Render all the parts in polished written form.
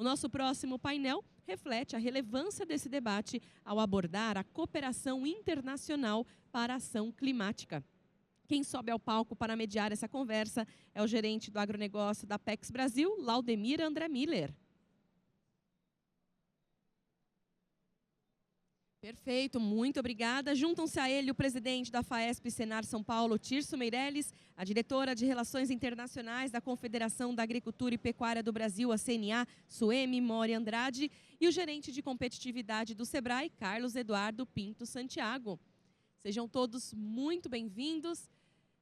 O nosso próximo painel reflete a relevância desse debate ao abordar a cooperação internacional para a ação climática. Quem sobe ao palco para mediar essa conversa é o gerente do agronegócio da Apex Brasil, Laudemir André Miller. Perfeito, muito obrigada. Juntam-se a ele o presidente da FAESP Senar São Paulo, Tirso Meirelles, a diretora de Relações Internacionais da Confederação da Agricultura e Pecuária do Brasil, a CNA, Suemi Mori Andrade, e o gerente de competitividade do SEBRAE, Carlos Eduardo Pinto Santiago. Sejam todos muito bem-vindos.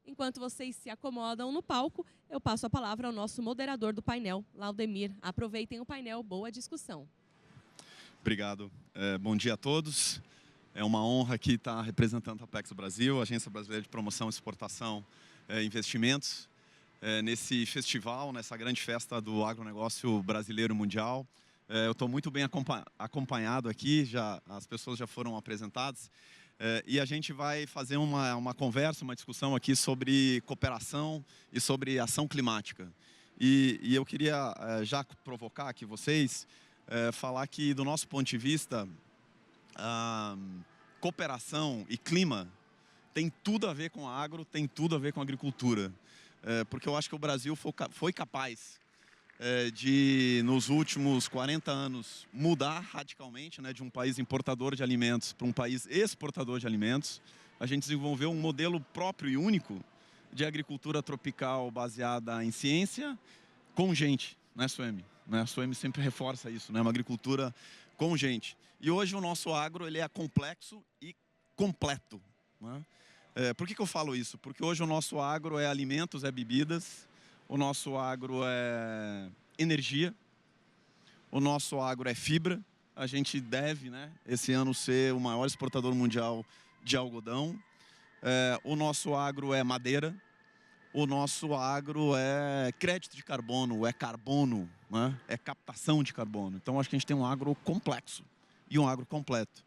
Enquanto vocês se acomodam no palco, eu passo a palavra ao nosso moderador do painel, Laudemir. Aproveitem o painel, boa discussão. Obrigado. Bom dia a todos. É uma honra aqui estar representando a Apex Brasil, Agência Brasileira de Promoção, Exportação e Investimentos, nesse festival, nessa grande festa do agronegócio brasileiro mundial. Eu estou muito bem acompanhado aqui, as pessoas já foram apresentadas, e a gente vai fazer uma conversa, uma discussão aqui sobre cooperação e sobre ação climática. E eu queria já provocar aqui vocês, falar que, do nosso ponto de vista, cooperação e clima tem tudo a ver com a agro, tem tudo a ver com a agricultura. Porque eu acho que o Brasil foi capaz de, nos últimos 40 anos, mudar radicalmente, né, de um país importador de alimentos para um país exportador de alimentos. A gente desenvolveu um modelo próprio e único de agricultura tropical baseada em ciência com gente, né, Suemi? A Suemi sempre reforça isso, né? Uma agricultura com gente. E hoje o nosso agro ele é complexo e completo, né? Por que eu falo isso? Porque hoje o nosso agro é alimentos, é bebidas, o nosso agro é energia, o nosso agro é fibra. A gente deve, né, esse ano ser o maior exportador mundial de algodão. O nosso agro é madeira. O nosso agro é crédito de carbono, é carbono, né? É captação de carbono. Então, acho que a gente tem um agro complexo e um agro completo.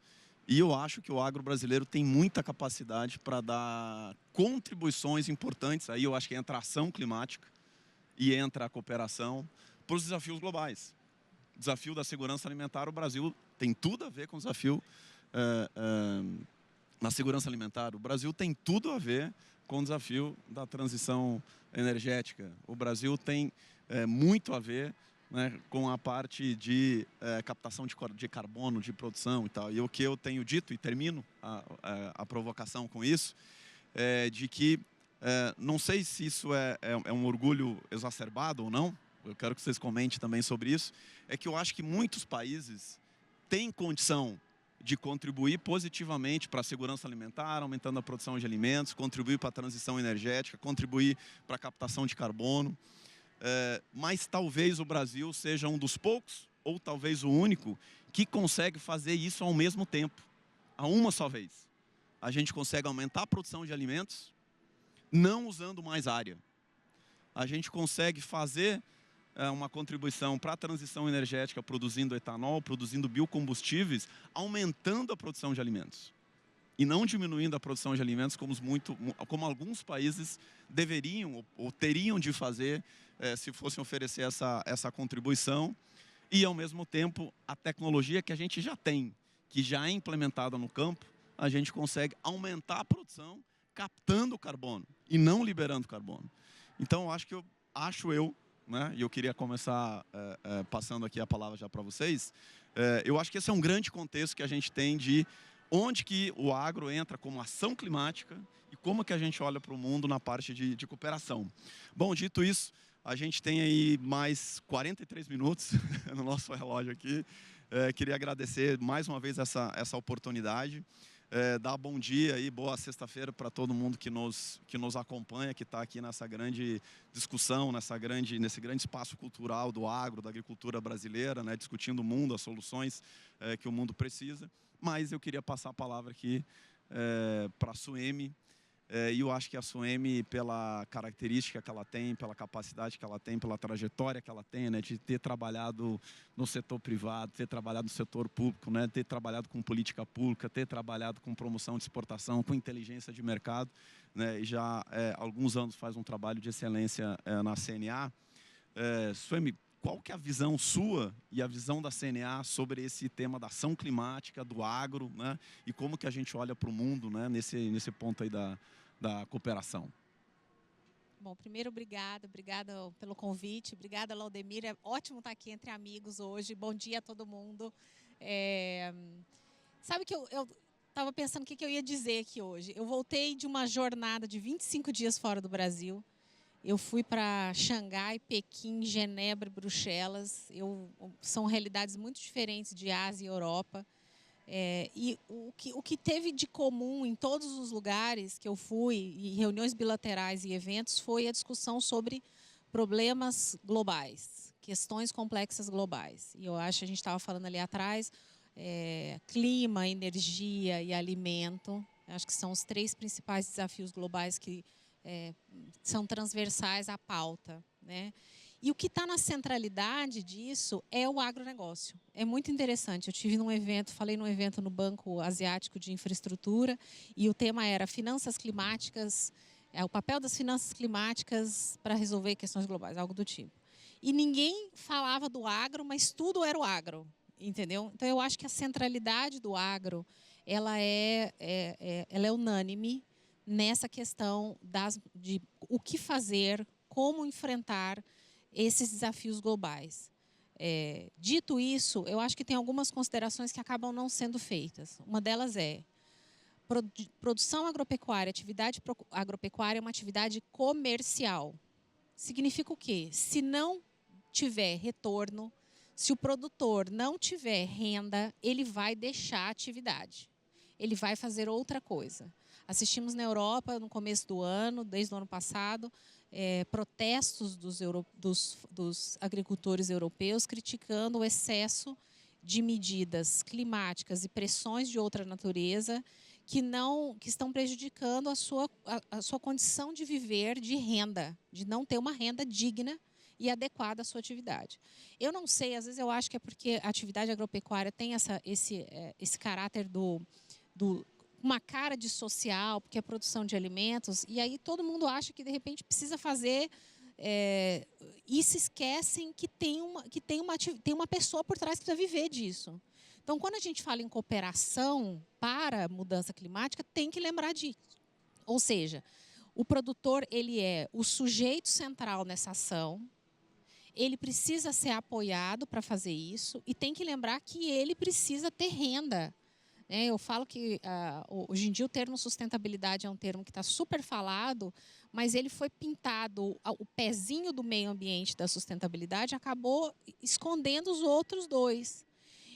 E eu acho que o agro brasileiro tem muita capacidade para dar contribuições importantes. Aí eu acho que entra a ação climática e entra a cooperação para os desafios globais. O desafio da segurança alimentar, o Brasil tem tudo a ver com o desafio na segurança alimentar. O Brasil tem tudo a ver com o desafio da transição energética. O Brasil tem muito a ver, né, com a parte de captação de carbono, de produção e tal. E o que eu tenho dito, e termino a provocação com isso, de que, não sei se isso é um orgulho exacerbado ou não, eu quero que vocês comentem também sobre isso, é que eu acho que muitos países têm condição de contribuir positivamente para a segurança alimentar, aumentando a produção de alimentos, contribuir para a transição energética, contribuir para a captação de carbono. Mas talvez o Brasil seja um dos poucos, ou talvez o único, que consegue fazer isso ao mesmo tempo, a uma só vez. A gente consegue aumentar a produção de alimentos, não usando mais área. A gente consegue fazer uma contribuição para a transição energética, produzindo etanol, produzindo biocombustíveis, aumentando a produção de alimentos. E não diminuindo a produção de alimentos como alguns países deveriam ou teriam de fazer se fossem oferecer essa contribuição. E, ao mesmo tempo, a tecnologia que a gente já tem, que já é implementada no campo, a gente consegue aumentar a produção captando carbono e não liberando carbono. Então, acho eu, né? E eu queria começar passando aqui a palavra já para vocês. Eu acho que esse é um grande contexto que a gente tem de onde que o agro entra como ação climática e como que a gente olha para o mundo na parte de cooperação. Bom, dito isso, a gente tem aí mais 43 minutos no nosso relógio aqui. Queria agradecer mais uma vez essa oportunidade. Dar bom dia e boa sexta-feira para todo mundo que nos acompanha, que está aqui nessa grande discussão, nesse grande espaço cultural do agro, da agricultura brasileira, né, discutindo o mundo, as soluções que o mundo precisa. Mas eu queria passar a palavra aqui para a Suemi. E eu acho que a Suemi, pela característica que ela tem, pela capacidade que ela tem, pela trajetória que ela tem, né, de ter trabalhado no setor privado, ter trabalhado no setor público, né, ter trabalhado com política pública, ter trabalhado com promoção de exportação, com inteligência de mercado, né, e já há alguns anos faz um trabalho de excelência na CNA. Suemi, qual que é a visão sua e a visão da CNA sobre esse tema da ação climática, do agro, né? E como que a gente olha para o mundo, né? Nesse ponto aí da cooperação. Bom, primeiro, obrigada pelo convite, obrigada, Laudemir, é ótimo estar aqui entre amigos hoje, bom dia a todo mundo. Sabe que eu estava pensando o que eu ia dizer aqui hoje. Eu voltei de uma jornada de 25 dias fora do Brasil, eu fui para Xangai, Pequim, Genebra, Bruxelas, são realidades muito diferentes de Ásia e Europa. E o que teve de comum em todos os lugares que eu fui, em reuniões bilaterais e eventos, foi a discussão sobre problemas globais, questões complexas globais. E eu acho que a gente estava falando ali atrás, clima, energia e alimento. Acho que são os 3 principais desafios globais que são transversais à pauta, né? E o que está na centralidade disso é o agronegócio. É muito interessante. Eu tive num evento, falei num evento no Banco Asiático de Infraestrutura, e o tema era finanças climáticas, o papel das finanças climáticas para resolver questões globais, algo do tipo. E ninguém falava do agro, mas tudo era o agro, entendeu? Então eu acho que a centralidade do agro, ela é unânime nessa questão de o que fazer, como enfrentar esses desafios globais. Dito isso, eu acho que tem algumas considerações que acabam não sendo feitas. Uma delas é produção agropecuária, atividade agropecuária é uma atividade comercial. Significa o quê? Se não tiver retorno, se o produtor não tiver renda, ele vai deixar a atividade. Ele vai fazer outra coisa. Assistimos na Europa, no começo do ano, desde o ano passado, protestos dos agricultores europeus criticando o excesso de medidas climáticas e pressões de outra natureza que estão prejudicando a sua condição de viver, de renda, de não ter uma renda digna e adequada à sua atividade. Eu não sei, às vezes eu acho que é porque a atividade agropecuária tem esse caráter uma cara de social, porque é produção de alimentos, e aí todo mundo acha que, de repente, precisa fazer... e se esquecem que tem uma pessoa por trás que precisa viver disso. Então, quando a gente fala em cooperação para a mudança climática, tem que lembrar disso. Ou seja, o produtor ele é o sujeito central nessa ação, ele precisa ser apoiado para fazer isso, e tem que lembrar que ele precisa ter renda. Eu falo que hoje em dia o termo sustentabilidade é um termo que está super falado, mas ele foi pintado, o pezinho do meio ambiente da sustentabilidade acabou escondendo os outros 2.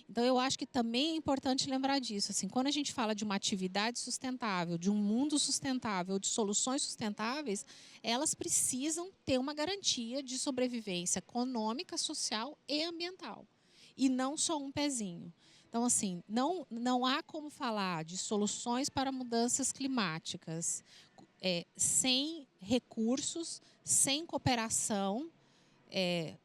Então eu acho que também é importante lembrar disso. Assim, quando a gente fala de uma atividade sustentável, de um mundo sustentável, de soluções sustentáveis, elas precisam ter uma garantia de sobrevivência econômica, social e ambiental. E não só um pezinho. Então, assim, não há como falar de soluções para mudanças climáticas sem recursos, sem cooperação,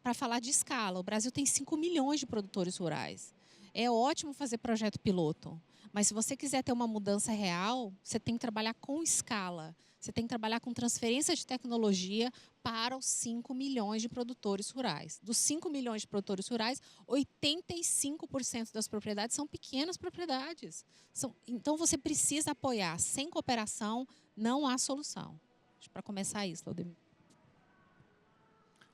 para falar de escala. O Brasil tem 5 milhões de produtores rurais. É ótimo fazer projeto piloto, mas se você quiser ter uma mudança real, você tem que trabalhar com escala. Você tem que trabalhar com transferência de tecnologia para os 5 milhões de produtores rurais. Dos 5 milhões de produtores rurais, 85% das propriedades são pequenas propriedades. Então, você precisa apoiar. Sem cooperação, não há solução. Para começar isso, Laudemir.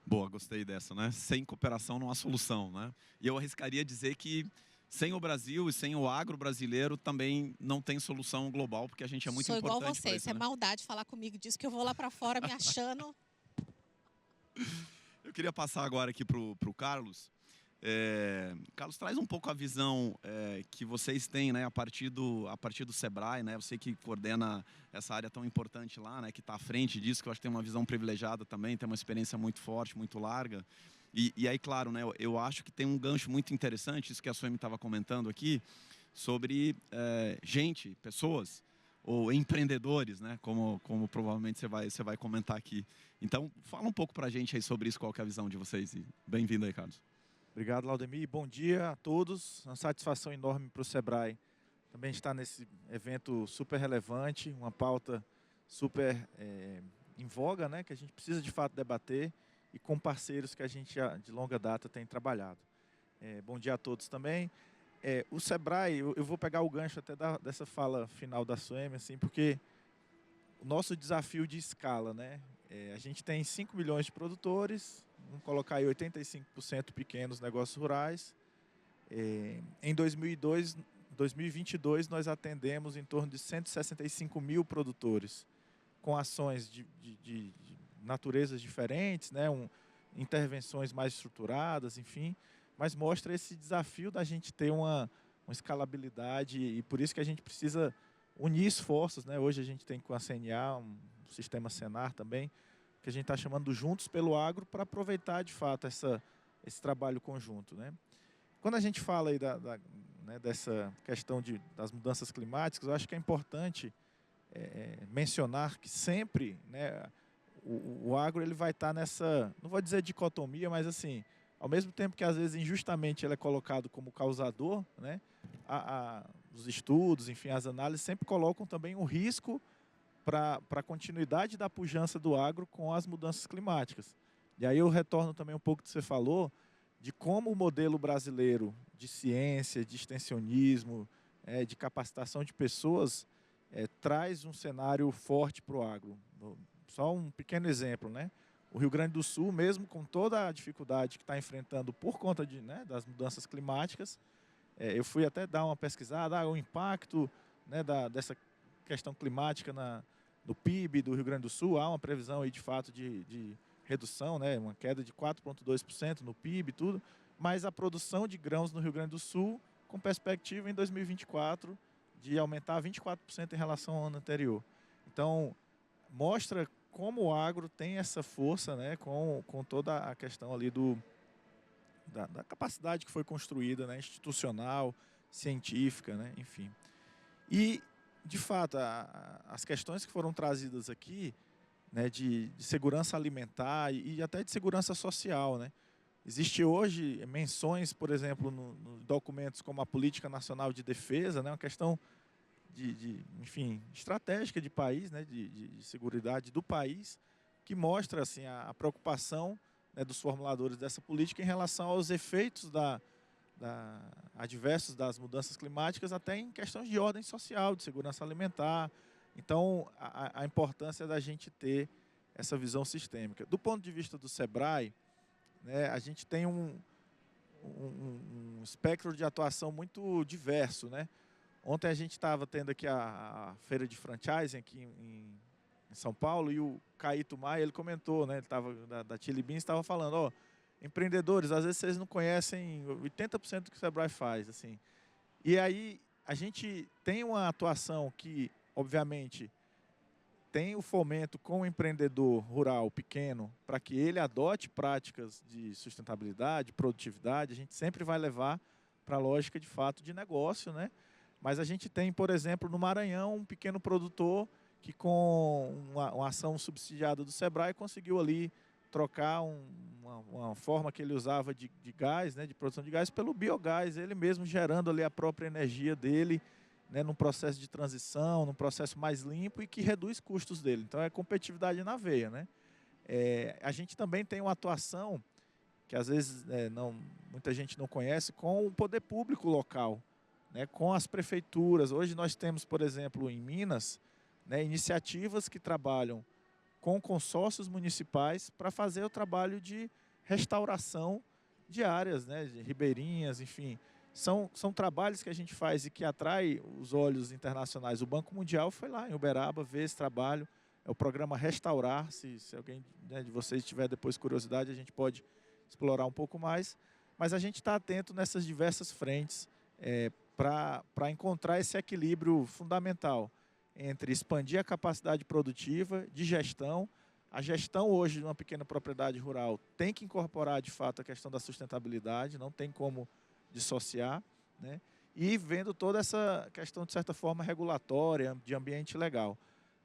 Boa, gostei dessa, né? Sem cooperação não há solução, né? E eu arriscaria dizer que sem o Brasil e sem o agro brasileiro também não tem solução global, porque a gente é muito importante. Sou igual você, isso né? É maldade falar comigo disso, que eu vou lá para fora me achando. Eu queria passar agora aqui para o Carlos. Carlos, traz um pouco a visão que vocês têm, né, a partir do Sebrae, né? Você que coordena essa área tão importante lá, né, que está à frente disso, que eu acho que tem uma visão privilegiada também, tem uma experiência muito forte, muito larga. E aí, claro, né, eu acho que tem um gancho muito interessante, isso que a Suemi estava comentando aqui, sobre pessoas ou empreendedores, né, como provavelmente você vai comentar aqui. Então, fala um pouco para a gente aí sobre isso, qual que é a visão de vocês. E bem-vindo aí, Carlos. Obrigado, Laudemir. Bom dia a todos. Uma satisfação enorme para o Sebrae também estar nesse evento super relevante, uma pauta super em voga, né, que a gente precisa de fato debater. e com parceiros que a gente já de longa data tem trabalhado. Bom dia a todos também. O Sebrae, eu vou pegar o gancho até dessa fala final da Suemi, assim, porque o nosso desafio de escala, né? A gente tem 5 milhões de produtores, vamos colocar aí 85% pequenos negócios rurais. Em 2022, nós atendemos em torno de 165 mil produtores, com ações de naturezas diferentes, né? Intervenções mais estruturadas, enfim, mas mostra esse desafio da gente ter uma escalabilidade, e por isso que a gente precisa unir esforços, né? Hoje a gente tem com a CNA, um sistema Senar também, que a gente está chamando Juntos pelo Agro, para aproveitar de fato esse trabalho conjunto, né? Quando a gente fala aí né, dessa questão das mudanças climáticas, eu acho que é importante mencionar que sempre, né, o agro ele vai estar nessa, não vou dizer dicotomia, mas assim, ao mesmo tempo que às vezes injustamente ele é colocado como causador, né, os estudos, enfim, as análises sempre colocam também um risco para a continuidade da pujança do agro com as mudanças climáticas. E aí eu retorno também um pouco do que você falou, de como o modelo brasileiro de ciência, de extensionismo, de capacitação de pessoas, traz um cenário forte para o agro. Só um pequeno exemplo, né? O Rio Grande do Sul, mesmo com toda a dificuldade que está enfrentando por conta né, das mudanças climáticas, eu fui até dar uma pesquisada, o impacto, né, dessa questão climática no PIB do Rio Grande do Sul. Há uma previsão aí, de fato, de redução, né, uma queda de 4,2% no PIB, tudo, mas a produção de grãos no Rio Grande do Sul, com perspectiva em 2024 de aumentar 24% em relação ao ano anterior. Então, mostra como o agro tem essa força, né, com toda a questão ali da capacidade que foi construída, né, institucional, científica, né, enfim. E, de fato, as questões que foram trazidas aqui, né, de segurança alimentar e até de segurança social, né? Existe hoje menções, por exemplo, nos documentos como a Política Nacional de Defesa, né, uma questão enfim, estratégica de país, né, de seguridade do país, que mostra assim, a preocupação, né, dos formuladores dessa política em relação aos efeitos adversos das mudanças climáticas, até em questões de ordem social, de segurança alimentar. Então, a importância da gente ter essa visão sistêmica. Do ponto de vista do Sebrae, né, a gente tem um espectro de atuação muito diverso, né? Ontem a gente estava tendo aqui a feira de franchising aqui em São Paulo, e o Caíto Maia, ele comentou, né, ele estava da Chili Beans, estava falando, empreendedores, às vezes vocês não conhecem 80% do que o Sebrae faz, assim. E aí a gente tem uma atuação que, obviamente, tem o fomento com o empreendedor rural pequeno para que ele adote práticas de sustentabilidade, produtividade. A gente sempre vai levar para a lógica de fato de negócio, né? Mas a gente tem, por exemplo, no Maranhão, um pequeno produtor que, com uma ação subsidiada do Sebrae, conseguiu ali trocar uma forma que ele usava de gás, né, de produção de gás, pelo biogás, ele mesmo gerando ali a própria energia dele, né, num processo de transição, num processo mais limpo e que reduz custos dele. Então é competitividade na veia, né? A gente também tem uma atuação que às vezes muita gente não conhece, com o poder público local, né, com as prefeituras. Hoje nós temos, por exemplo, em Minas, né, iniciativas que trabalham com consórcios municipais para fazer o trabalho de restauração de áreas, né, de ribeirinhas, enfim. São trabalhos que a gente faz e que atrai os olhos internacionais. O Banco Mundial foi lá em Uberaba ver esse trabalho. É o programa Restaurar. Se alguém, né, de vocês tiver depois curiosidade, a gente pode explorar um pouco mais. Mas a gente está atento nessas diversas frentes para encontrar esse equilíbrio fundamental entre expandir a capacidade produtiva de gestão. A gestão hoje de uma pequena propriedade rural tem que incorporar, de fato, a questão da sustentabilidade, não tem como dissociar, né? E vendo toda essa questão, de certa forma, regulatória, de ambiente legal.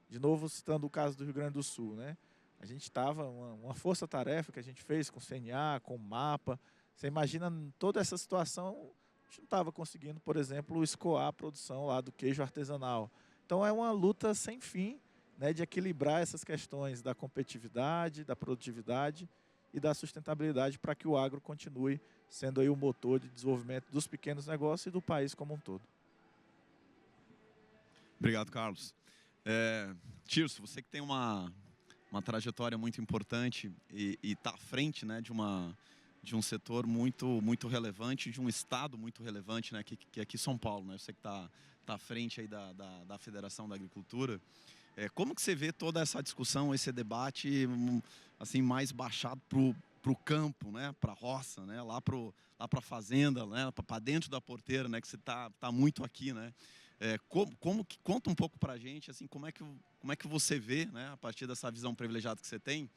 De novo, citando o caso do Rio Grande do Sul, né? A gente estava, uma força-tarefa que a gente fez com o CNA, com o MAPA. Você imagina toda essa situação, a gente não estava conseguindo, por exemplo, escoar a produção lá do queijo artesanal. Então é uma luta sem fim, né, de equilibrar essas questões da competitividade, da produtividade e da sustentabilidade para que o agro continue sendo aí o motor de desenvolvimento dos pequenos negócios e do país como um todo. Obrigado, Carlos. Tirso, você que tem uma trajetória muito importante e está à frente, né, de um setor muito relevante, de um estado muito relevante, né, que é aqui São Paulo, né? Você que está à frente aí da Federação da Agricultura. Como que você vê toda essa discussão, esse debate assim, mais baixado para o campo, né, para a roça, né, lá para a fazenda, né, para dentro da porteira, né, que você tá muito aqui, né? Conta um pouco para a gente, assim, como é que você vê, né, a partir dessa visão privilegiada que você tem,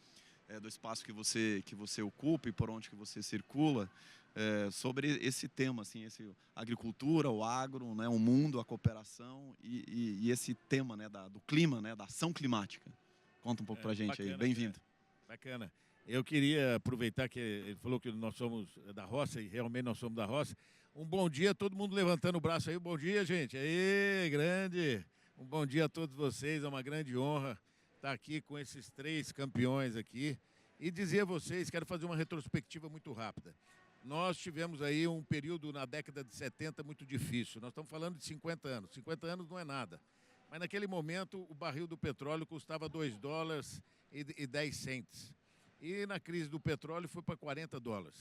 do espaço que você ocupa e por onde que você circula, sobre esse tema, assim, a agricultura, o agro, né, o mundo, a cooperação e esse tema, né, do clima, né, da ação climática. Conta um pouco para a gente aí. Bem-vindo. Bacana. Eu queria aproveitar que ele falou que nós somos da roça, e realmente nós somos da roça. Um bom dia, todo mundo levantando o braço aí. Bom dia, gente. Aí, grande. Um bom dia a todos vocês. É uma grande honra estar aqui com esses 3 campeões aqui. E dizer a vocês, quero fazer uma retrospectiva muito rápida. Nós tivemos aí um período na década de 70 muito difícil. Nós estamos falando de 50 anos. 50 anos não é nada. Mas naquele momento o barril do petróleo custava $2,10. E na crise do petróleo foi para $40.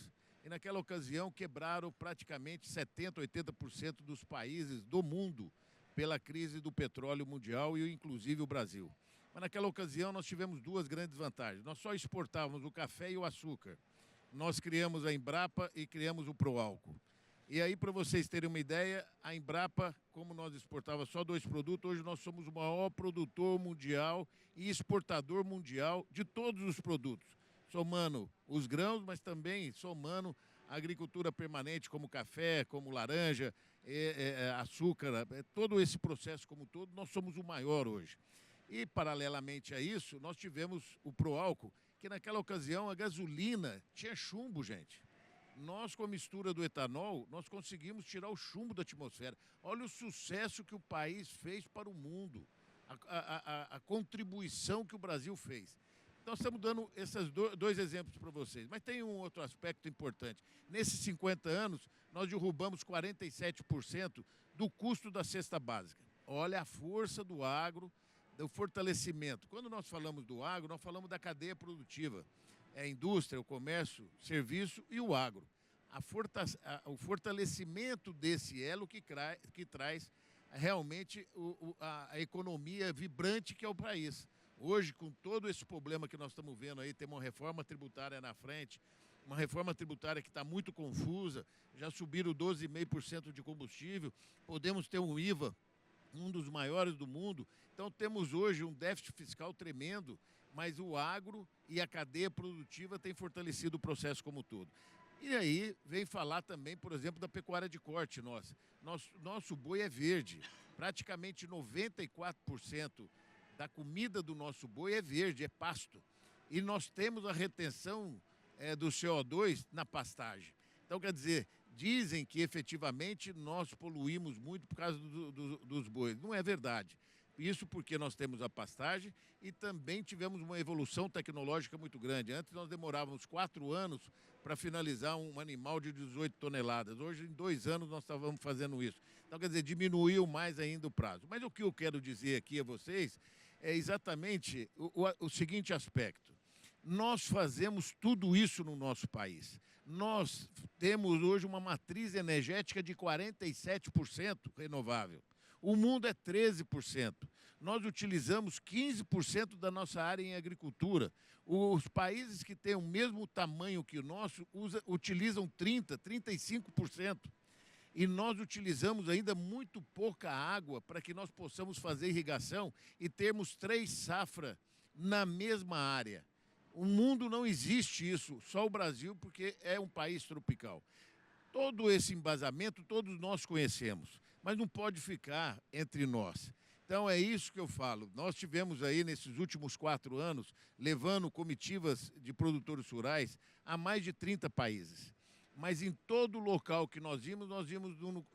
E naquela ocasião quebraram praticamente 70%, 80% dos países do mundo pela crise do petróleo mundial e inclusive o Brasil. Mas naquela ocasião nós tivemos 2 grandes vantagens. Nós só exportávamos o café e o açúcar. Nós criamos a Embrapa e criamos o Proálcool. E aí, para vocês terem uma ideia, a Embrapa, como nós exportávamos só 2 produtos, hoje nós somos o maior produtor mundial e exportador mundial de todos os produtos. Somando os grãos, mas também somando a agricultura permanente, como café, como laranja, açúcar, todo esse processo como todo, nós somos o maior hoje. E, paralelamente a isso, nós tivemos o Proálcool, que naquela ocasião a gasolina tinha chumbo, gente. Nós, com a mistura do etanol, nós conseguimos tirar o chumbo da atmosfera. Olha o sucesso que o país fez para o mundo, a contribuição que o Brasil fez. Nós estamos dando esses 2 exemplos para vocês. Mas tem um outro aspecto importante. Nesses 50 anos, nós derrubamos 47% do custo da cesta básica. Olha a força do agro, do fortalecimento. Quando nós falamos do agro, nós falamos da cadeia produtiva. É a indústria, o comércio, serviço e o agro. O fortalecimento desse elo que traz realmente a economia vibrante que é o país. Hoje, com todo esse problema que nós estamos vendo aí, temos uma reforma tributária na frente, uma reforma tributária que está muito confusa, já subiram 12,5% de combustível, podemos ter um IVA, um dos maiores do mundo. Então, temos hoje um déficit fiscal tremendo, mas o agro e a cadeia produtiva têm fortalecido o processo como um todo. E aí, vem falar também, por exemplo, da pecuária de corte nossa. Nosso boi é verde, praticamente 94% da comida do nosso boi é verde, é pasto. E nós temos a retenção do CO2 na pastagem. Então, quer dizer, dizem que efetivamente nós poluímos muito por causa dos bois. Não é verdade. Isso porque nós temos a pastagem e também tivemos uma evolução tecnológica muito grande. Antes nós demorávamos 4 anos para finalizar um animal de 18 toneladas. Hoje, em 2 anos, nós estávamos fazendo isso. Então, quer dizer, diminuiu mais ainda o prazo. Mas o que eu quero dizer aqui a vocês é exatamente o seguinte aspecto. Nós fazemos tudo isso no nosso país. Nós temos hoje uma matriz energética de 47% renovável. O mundo é 13%. Nós utilizamos 15% da nossa área em agricultura. Os países que têm o mesmo tamanho que o nosso utilizam 30%, 35%. E nós utilizamos ainda muito pouca água para que nós possamos fazer irrigação e termos 3 safras na mesma área. O mundo não existe isso, só o Brasil, porque é um país tropical. Todo esse embasamento todos nós conhecemos, mas não pode ficar entre nós. Então é isso que eu falo. Nós tivemos aí nesses últimos 4 anos, levando comitivas de produtores rurais a mais de 30 países. Mas em todo local que nós íamos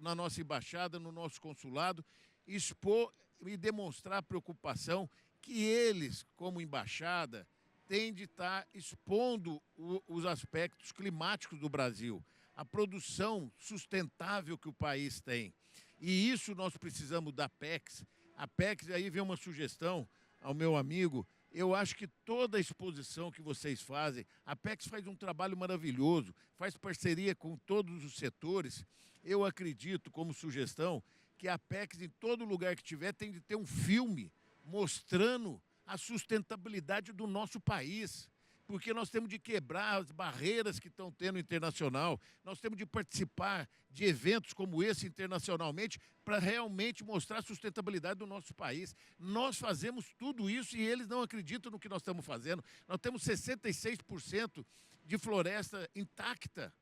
na nossa embaixada, no nosso consulado, expor e demonstrar preocupação que eles, como embaixada, tem de estar expondo os aspectos climáticos do Brasil, a produção sustentável que o país tem. E isso nós precisamos da Apex. A Apex, aí vem uma sugestão ao meu amigo, eu acho que toda a exposição que vocês fazem, a Apex faz um trabalho maravilhoso, faz parceria com todos os setores. Eu acredito, como sugestão, que a Apex, em todo lugar que tiver, tem de ter um filme mostrando a sustentabilidade do nosso país. Porque nós temos de quebrar as barreiras que estão tendo internacional, nós temos de participar de eventos como esse internacionalmente para realmente mostrar a sustentabilidade do nosso país. Nós fazemos tudo isso e eles não acreditam no que nós estamos fazendo. Nós temos 66% de floresta intacta,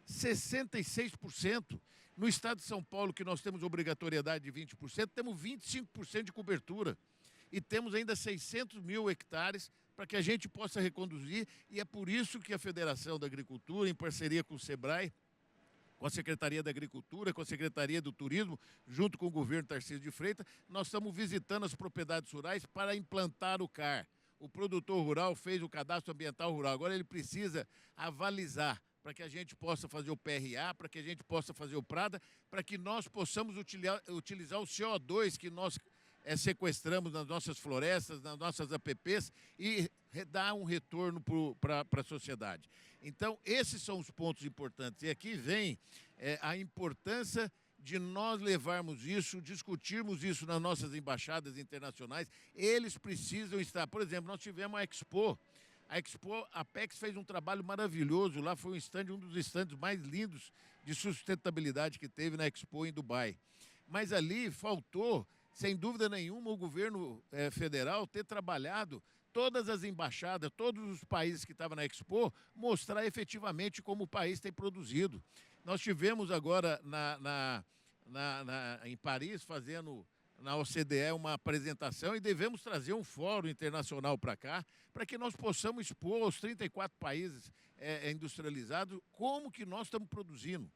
66%. No estado de São Paulo, que nós temos obrigatoriedade de 20%, temos 25% de cobertura. E temos ainda 600 mil hectares para que a gente possa reconduzir, e é por isso que a Federação da Agricultura, em parceria com o SEBRAE, com a Secretaria da Agricultura, com a Secretaria do Turismo, junto com o governo Tarcísio de Freitas, nós estamos visitando as propriedades rurais para implantar o CAR. O produtor rural fez o cadastro ambiental rural, agora ele precisa avalizar para que a gente possa fazer o PRA, para que a gente possa fazer o PRADA, para que nós possamos utilizar o CO2 que nós sequestramos nas nossas florestas, nas nossas APPs e dar um retorno para a sociedade. Então, esses são os pontos importantes. E aqui vem a importância de nós levarmos isso, discutirmos isso nas nossas embaixadas internacionais. Eles precisam estar. Por exemplo, nós tivemos a Expo. A Expo, a Apex fez um trabalho maravilhoso. Lá foi um dos estandes mais lindos de sustentabilidade que teve na Expo em Dubai. Mas ali faltou, sem dúvida nenhuma, o governo federal ter trabalhado todas as embaixadas, todos os países que estavam na Expo, mostrar efetivamente como o país tem produzido. Nós tivemos agora em Paris, fazendo na OCDE uma apresentação e devemos trazer um fórum internacional para cá, para que nós possamos expor aos 34 países industrializados como que nós estamos produzindo.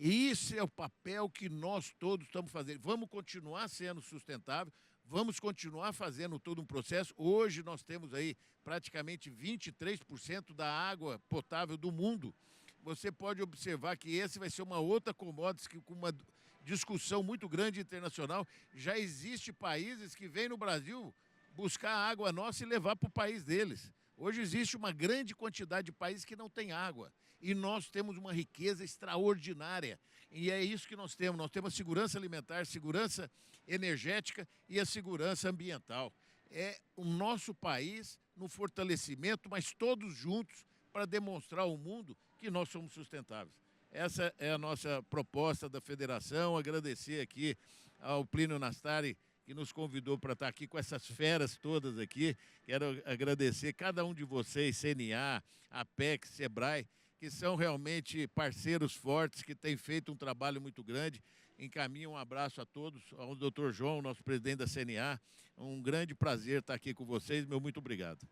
E esse é o papel que nós todos estamos fazendo. Vamos continuar sendo sustentável, vamos continuar fazendo todo um processo. Hoje nós temos aí praticamente 23% da água potável do mundo. Você pode observar que esse vai ser uma outra commodity com uma discussão muito grande internacional. Já existem países que vêm no Brasil buscar a água nossa e levar para o país deles. Hoje existe uma grande quantidade de países que não tem água. E nós temos uma riqueza extraordinária. E é isso que nós temos. Nós temos a segurança alimentar, segurança energética e a segurança ambiental. É o nosso país no fortalecimento, mas todos juntos para demonstrar ao mundo que nós somos sustentáveis. Essa é a nossa proposta da federação. Agradecer aqui ao Plínio Nastari, que nos convidou para estar aqui com essas feras todas aqui. Quero agradecer cada um de vocês, CNA, Apex, SEBRAE, que são realmente parceiros fortes, que têm feito um trabalho muito grande. Encaminho um abraço a todos, ao Dr. João, nosso presidente da CNA. Um grande prazer estar aqui com vocês. Meu muito obrigado.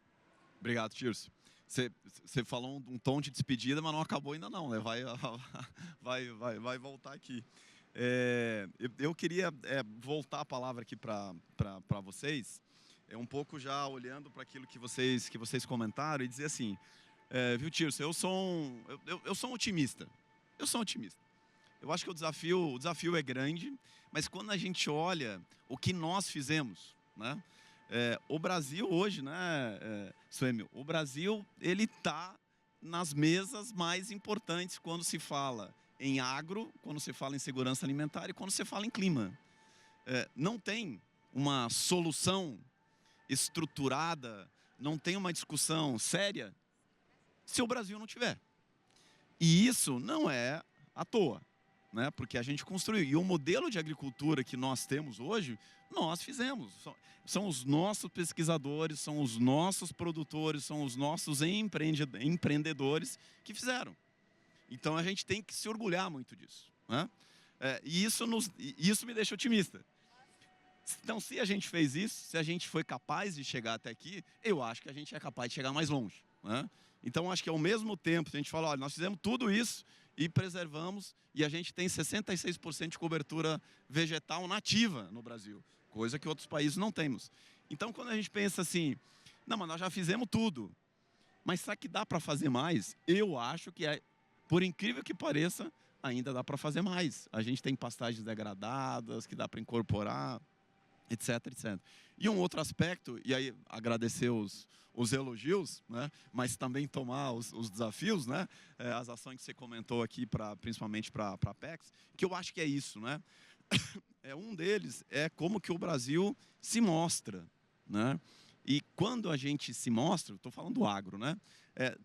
Obrigado, Tirso. Você falou um tom de despedida, mas não acabou ainda não, né? Vai voltar aqui. Eu queria voltar a palavra aqui para vocês, um pouco já olhando para aquilo que vocês comentaram e dizer assim, viu, Tirso, eu sou um otimista. Eu sou um otimista. Eu acho que o desafio é grande, mas quando a gente olha o que nós fizemos, né? O Brasil hoje, né, Suêmio, o Brasil ele está nas mesas mais importantes quando se fala em agro, quando se fala em segurança alimentar e quando se fala em clima. Não tem uma solução estruturada, não tem uma discussão séria se o Brasil não tiver. E isso não é à toa, né? Porque a gente construiu. E o modelo de agricultura que nós temos hoje, nós fizemos. São os nossos pesquisadores, são os nossos produtores, são os nossos empreendedores que fizeram. Então a gente tem que se orgulhar muito disso, né? E isso me deixa otimista. Então, se a gente fez isso, se a gente foi capaz de chegar até aqui, eu acho que a gente é capaz de chegar mais longe, né? Então, acho que ao mesmo tempo, a gente fala, olha, nós fizemos tudo isso e preservamos, e a gente tem 66% de cobertura vegetal nativa no Brasil, coisa que outros países não temos. Então, quando a gente pensa assim, Não, mas nós já fizemos tudo. Mas será que dá para fazer mais? Eu acho que, por incrível que pareça, ainda dá para fazer mais. A gente tem pastagens degradadas que dá para incorporar, etc, etc. E um outro aspecto, e aí agradecer os elogios, né? Mas também tomar os desafios, né? As ações que você comentou aqui, principalmente para a Apex, que eu acho que é isso, né? Um deles é como que o Brasil se mostra, né? E quando a gente se mostra, estou falando do agro, né?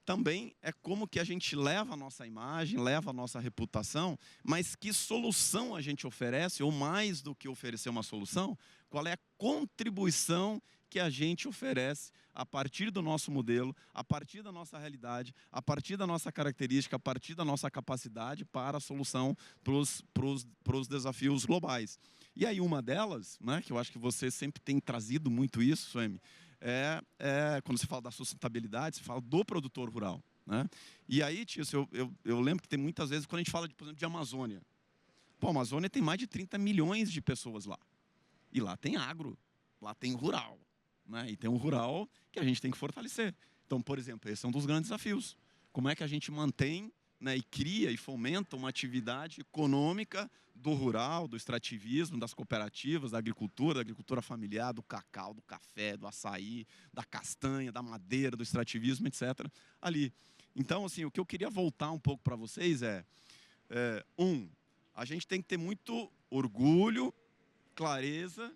Também é como que a gente leva a nossa imagem, leva a nossa reputação, mas que solução a gente oferece, ou mais do que oferecer uma solução, qual é a contribuição que a gente oferece a partir do nosso modelo, a partir da nossa realidade, a partir da nossa característica, a partir da nossa capacidade para a solução para os desafios globais. E aí uma delas, né, que eu acho que você sempre tem trazido muito isso, Suemi, quando você fala da sustentabilidade, você fala do produtor rural, né? E aí, tio, eu lembro que tem muitas vezes, quando a gente fala, por exemplo, de Amazônia. Pô, a Amazônia tem mais de 30 milhões de pessoas lá. E lá tem agro, lá tem rural, né? E tem um rural que a gente tem que fortalecer. Então, por exemplo, esse é um dos grandes desafios. Como é que a gente mantém, né, e cria e fomenta uma atividade econômica do rural, do extrativismo, das cooperativas, da agricultura familiar, do cacau, do café, do açaí, da castanha, da madeira, do extrativismo, etc. ali. Então, assim, o que eu queria voltar um pouco para vocês a gente tem que ter muito orgulho, clareza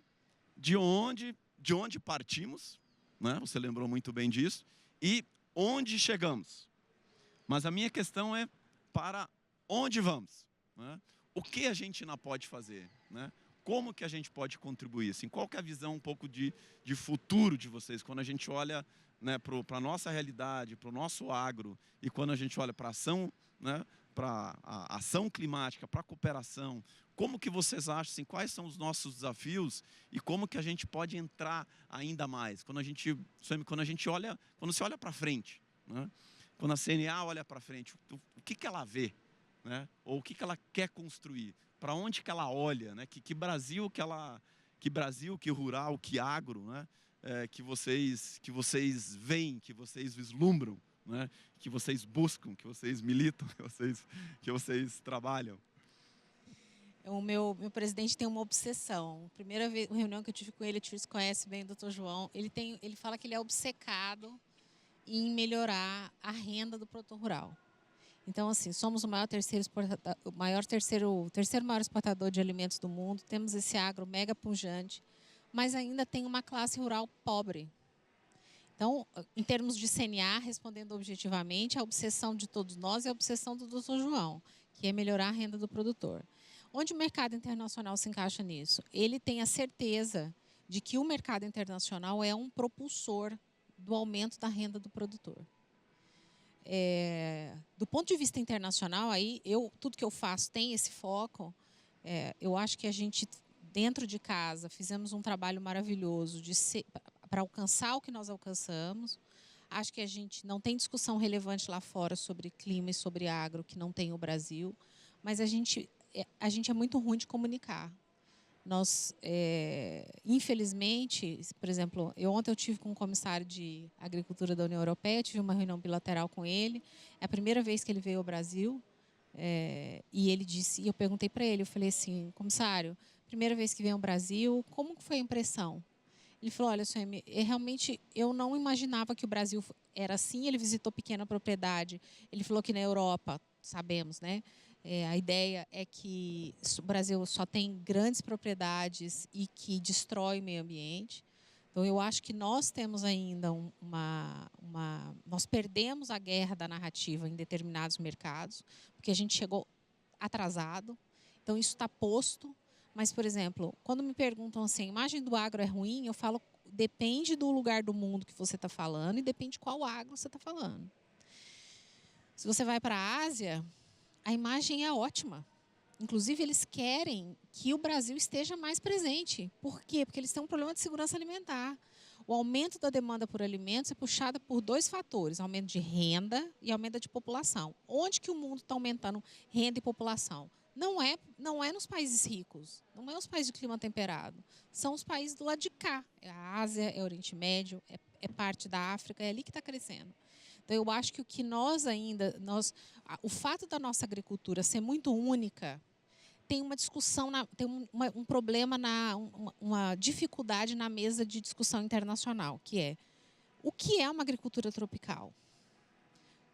de onde partimos, né? Você lembrou muito bem disso, e onde chegamos. Mas a minha questão é para onde vamos, né? O que a gente ainda pode fazer, né? Como que a gente pode contribuir? Assim, qual que é a visão um pouco de futuro de vocês, quando a gente olha, né, para a nossa realidade, para o nosso agro, e quando a gente olha para a ação, né, para a ação climática, para a cooperação, como que vocês acham, assim, quais são os nossos desafios e como que a gente pode entrar ainda mais? Quando você olha para frente, né? Quando a CNA olha para frente, o que ela vê, né? Ou o que ela quer construir? Para onde que ela olha, né? Que Brasil que rural, que agro, né? Que vocês veem, que vocês vislumbram, né? Que vocês buscam, que vocês militam, que vocês trabalham. O meu presidente tem uma obsessão. Primeira reunião que eu tive com ele, você conhece bem o Dr. João, ele fala que ele é obcecado em melhorar a renda do produtor rural. Então, assim, somos o terceiro maior exportador de alimentos do mundo, temos esse agro mega pujante, mas ainda tem uma classe rural pobre. Então, em termos de CNA, respondendo objetivamente, a obsessão de todos nós é a obsessão do Dr. João, que é melhorar a renda do produtor. Onde o mercado internacional se encaixa nisso? Ele tem a certeza de que o mercado internacional é um propulsor do aumento da renda do produtor. Do ponto de vista internacional, aí tudo que eu faço tem esse foco. Eu acho que a gente, dentro de casa, fizemos um trabalho maravilhoso para alcançar o que nós alcançamos. Acho que a gente não tem discussão relevante lá fora sobre clima e sobre agro, que não tem o Brasil, mas a gente é muito ruim de comunicar. Nós, infelizmente, por exemplo, ontem eu tive com um comissário de Agricultura da União Europeia, tive uma reunião bilateral com ele, é a primeira vez que ele veio ao Brasil, e ele disse, e eu perguntei para ele, eu falei assim, comissário, primeira vez que veio ao Brasil, como foi a impressão? Ele falou, olha, Suemi, realmente eu não imaginava que o Brasil era assim, ele visitou pequena propriedade, ele falou que na Europa, sabemos, né? A ideia é que o Brasil só tem grandes propriedades e que destrói o meio ambiente. Então, eu acho que nós temos ainda nós perdemos a guerra da narrativa em determinados mercados, porque a gente chegou atrasado. Então, isso está posto. Mas, por exemplo, quando me perguntam assim, a imagem do agro é ruim, eu falo, depende do lugar do mundo que você está falando e depende qual agro você está falando. Se você vai para a Ásia, a imagem é ótima. Inclusive, eles querem que o Brasil esteja mais presente. Por quê? Porque eles têm um problema de segurança alimentar. O aumento da demanda por alimentos é puxada por dois fatores, aumento de renda e aumento de população. Onde que o mundo está aumentando renda e população? Não é nos países ricos, não é os países de clima temperado. São os países do lado de cá. É a Ásia, é o Oriente Médio, é parte da África, é ali que está crescendo. Então, eu acho que o que o fato da nossa agricultura ser muito única, tem uma discussão, tem um problema, uma dificuldade na mesa de discussão internacional, que é: o que é uma agricultura tropical?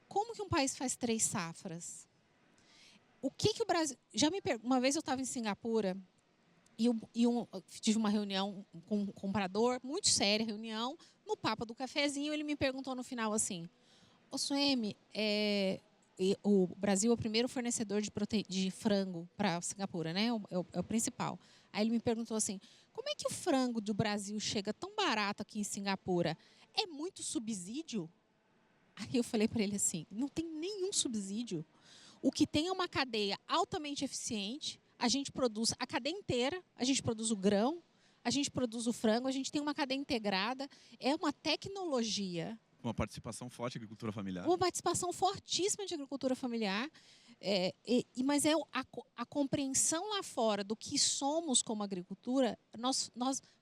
Como que um país faz 3 safras? O que o Brasil... Uma vez eu estava em Singapura e tive uma reunião com um comprador, muito séria reunião, no papo do cafezinho, ele me perguntou no final assim: ô Suemi, o Brasil é o primeiro fornecedor de frango para Singapura, né? É o principal. Aí ele me perguntou assim: como é que o frango do Brasil chega tão barato aqui em Singapura? É muito subsídio? Aí eu falei para ele assim: não tem nenhum subsídio. O que tem é uma cadeia altamente eficiente. A gente produz a cadeia inteira, a gente produz o grão, a gente produz o frango, a gente tem uma cadeia integrada. É uma tecnologia. Uma participação forte de agricultura familiar. Uma participação fortíssima de agricultura familiar. Mas a compreensão lá fora do que somos como agricultura, nós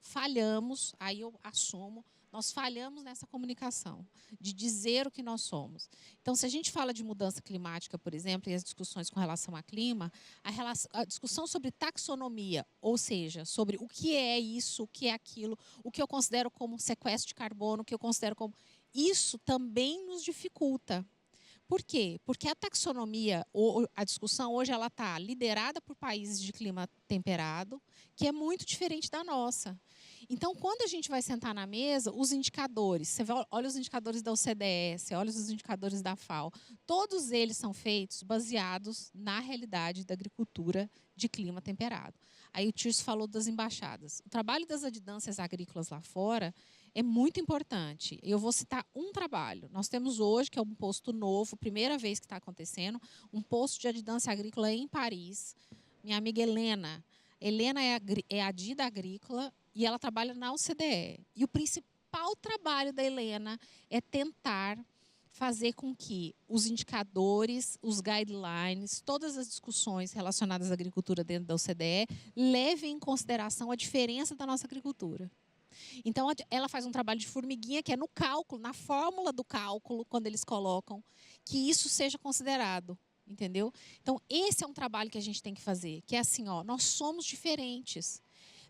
falhamos, aí eu assumo, nós falhamos nessa comunicação, de dizer o que nós somos. Então, se a gente fala de mudança climática, por exemplo, e as discussões com relação ao clima, a discussão sobre taxonomia, ou seja, sobre o que é isso, o que é aquilo, o que eu considero como sequestro de carbono, o que eu considero como... Isso também nos dificulta. Por quê? Porque a taxonomia, a discussão hoje, ela está liderada por países de clima temperado, que é muito diferente da nossa. Então, quando a gente vai sentar na mesa, os indicadores, você olha os indicadores da OCDE, você olha os indicadores da FAO, todos eles são feitos baseados na realidade da agricultura de clima temperado. Aí o Tirso falou das embaixadas. O trabalho das adjudâncias agrícolas lá fora é muito importante. Eu vou citar um trabalho. Nós temos hoje, que é um posto novo, primeira vez que está acontecendo, um posto de adjudância agrícola em Paris. Minha amiga Helena. Helena é a DIDA agrícola e ela trabalha na OCDE. E o principal trabalho da Helena é tentar fazer com que os indicadores, os guidelines, todas as discussões relacionadas à agricultura dentro da OCDE levem em consideração a diferença da nossa agricultura. Então, ela faz um trabalho de formiguinha, que é no cálculo, na fórmula do cálculo, quando eles colocam, que isso seja considerado, entendeu? Então, esse é um trabalho que a gente tem que fazer, que é assim, ó, nós somos diferentes.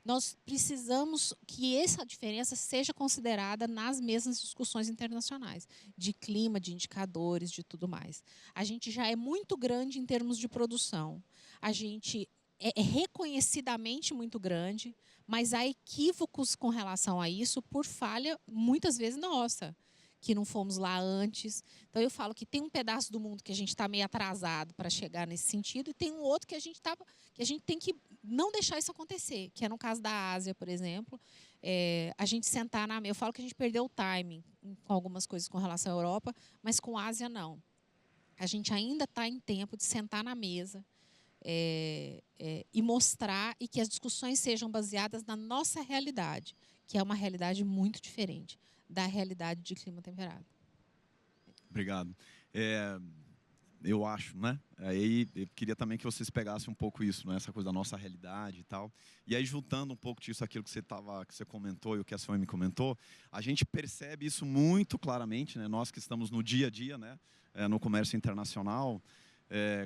Nós precisamos que essa diferença seja considerada nas mesmas discussões internacionais, de clima, de indicadores, de tudo mais. A gente já é muito grande em termos de produção. A gente é reconhecidamente muito grande, mas há equívocos com relação a isso por falha, muitas vezes, nossa, que não fomos lá antes. Então, eu falo que tem um pedaço do mundo que a gente está meio atrasado para chegar nesse sentido, e tem um outro que a gente tem que não deixar isso acontecer, que é no caso da Ásia, por exemplo. A gente sentar na mesa. Eu falo que a gente perdeu o timing com algumas coisas com relação à Europa, mas com a Ásia, não. A gente ainda está em tempo de sentar na mesa, e mostrar, e que as discussões sejam baseadas na nossa realidade, que é uma realidade muito diferente da realidade de clima temperado. Obrigado. Eu acho, né? Aí eu queria também que vocês pegassem um pouco isso, né? Essa coisa da nossa realidade e tal. E aí, juntando um pouco disso, aquilo que você comentou e o que a Suemi comentou, a gente percebe isso muito claramente, né? Nós que estamos no dia a dia, né? No comércio internacional,